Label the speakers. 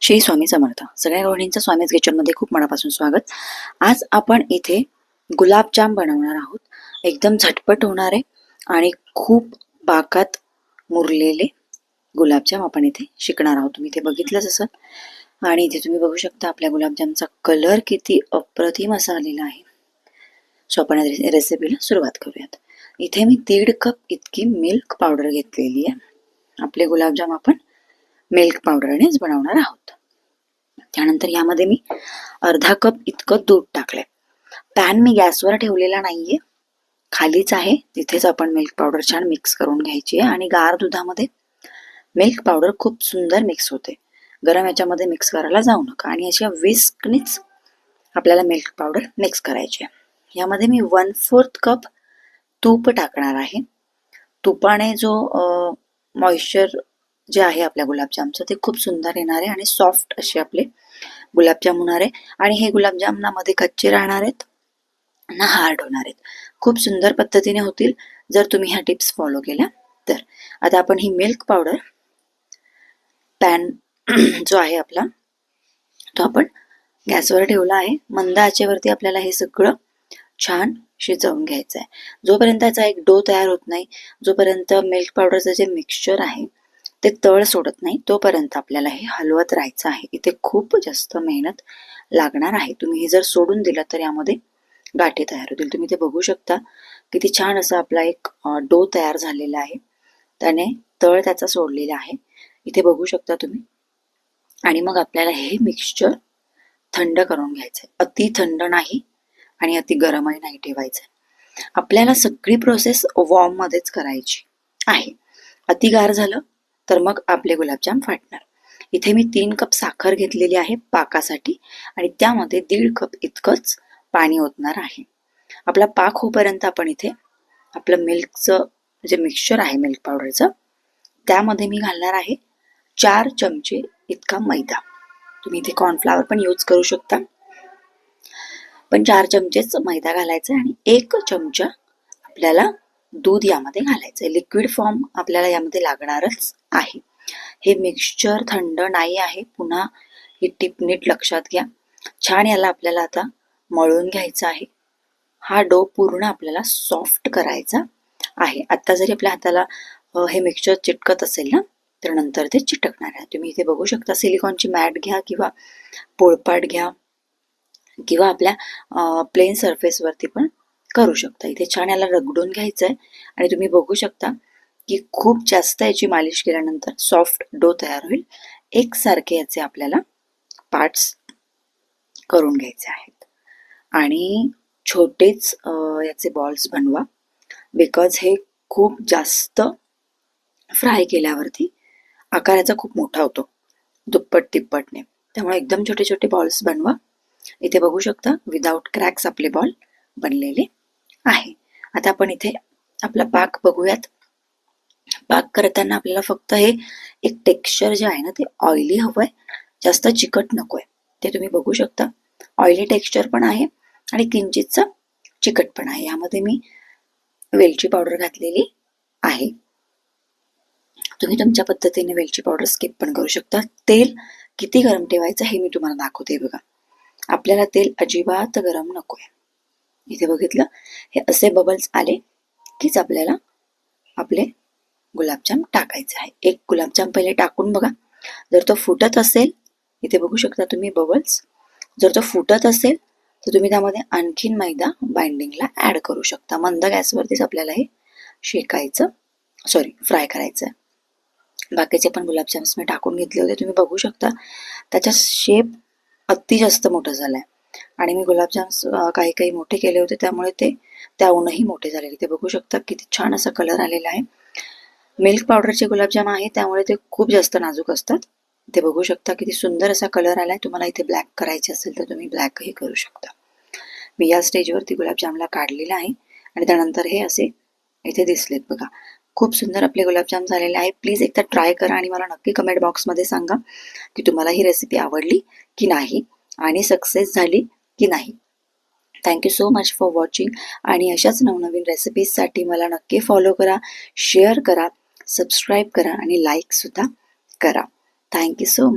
Speaker 1: श्री स्वामी समर्थ. सगळ्या गृहिणींचं स्वामीज किचनमध्ये खूप मनापासून स्वागत. आज आपण इथे गुलाबजाम बनवणार आहोत. एकदम झटपट होणारे आणि खूप पाकात मुरलेले गुलाबजाम आपण इथे शिकणार आहोत. तुम्ही इथे बघितलंच असेल आणि इथे तुम्ही बघू शकता आपल्या गुलाबजामचा कलर किती अप्रतिम असा आलेला आहे. सो आपण रेसिपीला सुरुवात करूयात. इथे मी 1.5 कप इतकी मिल्क पावडर घेतलेली आहे. आपले गुलाबजाम आपण मिल्क पावडरनेच बनवणार आहोत. त्यानंतर यामध्ये मी अर्धा कप इतकं दूध टाकलंय. पॅन मी गॅसवर ठेवलेला नाहीये, खालीच आहे. तिथेच आपण मिल्क पावडर छान मिक्स करून घ्यायची आहे आणि गार दुधामध्ये मिल्क पावडर खूप सुंदर मिक्स होते. गरम याच्यामध्ये मिक्स करायला जाऊ नका आणि अशा विस्कनीच आपल्याला मिल्क पावडर मिक्स करायची आहे. यामध्ये मी 1/4 कप तूप टाकणार आहे. तुपाने जो मॉइश्चर जे आहे आपल्या गुलाबजामचं ते खूप सुंदर येणार आहे आणि सॉफ्ट असे आपले गुलाबजाम होणार आहे. आणि हे गुलाबजाम ना मध्ये कच्चे राहणार आहेत ना हार्ड होणार आहेत. खूप सुंदर पद्धतीने होतील जर तुम्ही ह्या टिप्स फॉलो केल्या तर. आता आपण ही मिल्क पावडर पॅन जो आहे आपला तो आपण गॅसवर ठेवला आहे. मंद आचेवरती आपल्याला हे सगळं छान शिजवून घ्यायचं आहे. जोपर्यंत याचा एक डो तयार होत नाही, जोपर्यंत मिल्क पावडरचं जे मिक्सचर आहे ते तळ सोडत नाही, तोपर्यंत आपल्याला हे हलवत राहायचं आहे. इथे खूप जास्त मेहनत लागणार आहे. तुम्ही हे जर सोडून दिलं तर यामध्ये गाठी तयार होतील. तुम्ही ते बघू शकता किती छान असा आपला एक डो तयार झालेला आहे. त्याने तळ त्याचा सोडलेला आहे. इथे बघू शकता तुम्ही. आणि मग आपल्याला हे मिक्सचर थंड करून घ्यायचंय. अति थंड नाही आणि अति गरमही नाही ठेवायचं. आपल्याला सगळी प्रोसेस वॉर्म मध्येच करायची आहे. अति गार झालं तर मग आपले गुलाबजाम फाटणार. इथे मी 3 कप साखर घेतलेली आहे पाकासाठी आणि त्यामध्ये 1.5 कप इतकंच पाणी ओतणार आहे. आपला पाक होईपर्यंत आपण इथे आपलं मिल्कचं जे मिक्सचर आहे मिल्क पावडरचं त्यामध्ये मी घालणार आहे 4 चमचे इतका मैदा. तुम्ही इथे कॉर्नफ्लॉवर पण यूज करू शकता, पण 4 चमचेच मैदा घालायचा आणि 1 चमचा आपल्याला दूध यामध्ये घालायचंय. लिक्विड फॉर्म आपल्याला यामध्ये लागणारच आहे. हे मिक्सचर थंड नाही आहे. पुन्हा ही टिप नीट लक्षात घ्या. छान याला आपल्याला आता मळून घ्यायचं आहे. हा डो पूर्ण आपल्याला सॉफ्ट करायचा आहे. आता जरी आपल्या हाताला हे मिक्सचर चिटकत असेल ना तर नंतर ते चिटकणार आहे. तुम्ही इथे बघू शकता सिलिकॉनची मॅट घ्या किंवा पोळपाट घ्या किंवा आपल्या प्लेन सरफेसवरती पण करू शकता. इथे छान याला रगडून घ्यायचं आहे आणि तुम्ही बघू शकता की खूप जास्त याची मालिश केल्यानंतर सॉफ्ट डो तयार होईल. एकसारखे याचे आपल्याला पार्ट्स करून घ्यायचे आहेत आणि छोटेच याचे बॉल्स बनवा, बिकॉज हे खूप जास्त फ्राय केल्यावरती आकाराचा खूप मोठा होतो दुप्पट तिप्पटने. त्यामुळे एकदम छोटे छोटे बॉल्स बनवा. इथे बघू शकता विदाउट क्रॅक्स आपले बॉल बनलेले आहे. आता आपण इथे आपला पाक बघूयात. पाक करताना आपल्याला फक्त हे एक टेक्स्चर जे आहे ना ते ऑइली हवंय, जास्त चिकट नकोय. ते तुम्ही बघू शकता ऑइली टेक्स्चर पण आहे आणि किंचितचा चिकट पण आहे. यामध्ये मी वेलची पावडर घातलेली आहे. तुम्ही तुमच्या पद्धतीने वेलची पावडर स्किप पण करू शकता. तेल किती गरम ठेवायचं हे मी तुम्हाला दाखवते. बघा आपल्याला तेल अजिबात गरम नकोय. इथे बघितलं हे असे बबल्स आले कीच आपल्याला आपले गुलाबजाम टाकायचे आहे. एक गुलाबजाम पहिले टाकून बघा. जर तो फुटत असेल, इथे बघू शकता तुम्ही बबल्स, जर तो फुटत असेल तर तुम्ही त्यामध्ये आणखीन मैदा बाइंडिंगला ऍड करू शकता. मंद गॅसवरतीच आपल्याला हे फ्राय करायचं आहे. बाकीचे पण गुलाबजाम्स मी टाकून घेतले होते. तुम्ही बघू शकता त्याचा शेप अति जास्त मोठा झालाय आणि मी गुलाबजाम्स काही काही मोठे केले होते त्यामुळे ते त्याहूनही मोठे झालेले. ते बघू शकता किती छान असा कलर आलेला आहे. मिल्क पावडरचे गुलाबजाम आहे त्यामुळे ते खूप जास्त नाजूक असतात. ते बघू शकता किती सुंदर असा कलर आलाय. तुम्हाला इथे ब्लॅक करायचे असेल तर तुम्ही ब्लॅकही करू शकता. मी या स्टेजवरती गुलाबजामला काढलेला आहे आणि त्यानंतर हे असे इथे दिसलेत. बघा खूप सुंदर आपले गुलाबजाम झालेले आहे. प्लीज एकदा ट्राय करा आणि मला नक्की कमेंट बॉक्समध्ये सांगा की तुम्हाला ही रेसिपी आवडली की नाही आणि सक्सेस झाली की नाही. Thank you so much for watching आणि अशाच नवनवीन रेसिपीजसाठी मला नक्की फॉलो करा, शेअर करा, सबस्क्राईब करा आणि लाईक सुद्धा करा. Thank you so much.